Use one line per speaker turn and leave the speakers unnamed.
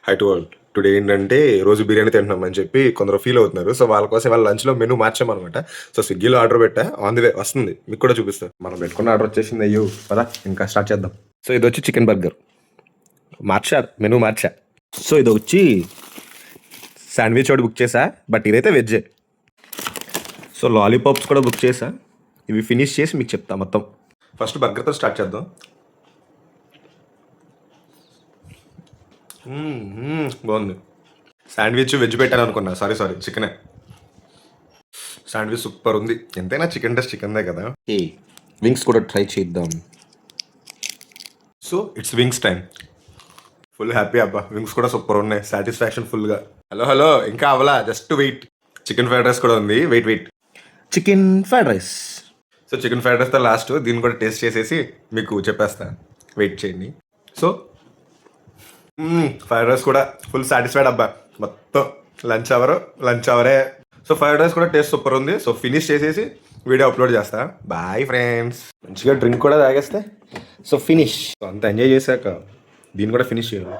High to world. Today ఏంటంటే రోజు బిర్యానీ తింటున్నామని చెప్పి కొందరు ఫీల్ అవుతున్నారు. సో వాళ్ళ కోసం వాళ్ళ లంచ్లో మెనూ మార్చామన్నమాట. సో స్విగ్గీలో ఆర్డర్ పెట్టా, ఆన్ ది వే వస్తుంది, మీకు కూడా చూపిస్తాను. మనం పెట్టుకున్న ఆర్డర్ వచ్చేసింది. అయ్యో పదా ఇంకా స్టార్ట్ చేద్దాం. సో ఇది వచ్చి చికెన్ బర్గర్ మార్చారు, మెనూ మార్చా. సో ఇది వచ్చి శాండ్విచ్ ఒకటి బుక్ చేసా, బట్ ఇదైతే వెజ్జే. సో లాలీపాప్స్ కూడా బుక్ చేసా, ఇవి ఫినిష్ చేసి మీకు చెప్తా మొత్తం. ఫస్ట్ బర్గర్తో స్టార్ట్ చేద్దాం. బాగుంది. శాండ్విచ్ వెజ్ పెట్టాను అనుకున్నా, సారీ చికెనే. శాండ్విచ్ సూపర్ ఉంది. ఎంతైనా చికెన్ టేస్ట్ చికెన్దే కదా. ఏ వింగ్స్ కూడా ట్రై చేద్దాం. So it's wings time. Full happy అబ్బా, వింగ్స్ కూడా సూపర్ ఉన్నాయి, సాటిస్ఫాక్షన్ ఫుల్గా. హలో ఇంకా అవలా, just wait. Chicken fried rice కూడా ఉంది, wait. Chicken fried rice. So chicken fried రైస్తో లాస్ట్ దీన్ని కూడా టేస్ట్ చేసేసి మీకు చెప్పేస్తా, వెయిట్ చేయండి. సో ఫ్రైడ్ రైస్ కూడా ఫుల్ సాటిస్ఫైడ్ అబ్బా, మొత్తం లంచ్ అవరే. సో ఫ్రైడ్ రైస్ కూడా టేస్ట్ సూపర్ ఉంది. సో ఫినిష్ చేసేసి వీడియో అప్లోడ్ చేస్తా. Bye friends. మంచిగా డ్రింక్ కూడా తాగేస్తే సో ఫినిష్. అంత ఎంజాయ్ చేశాక దీన్ని కూడా ఫినిష్ చేయాలి.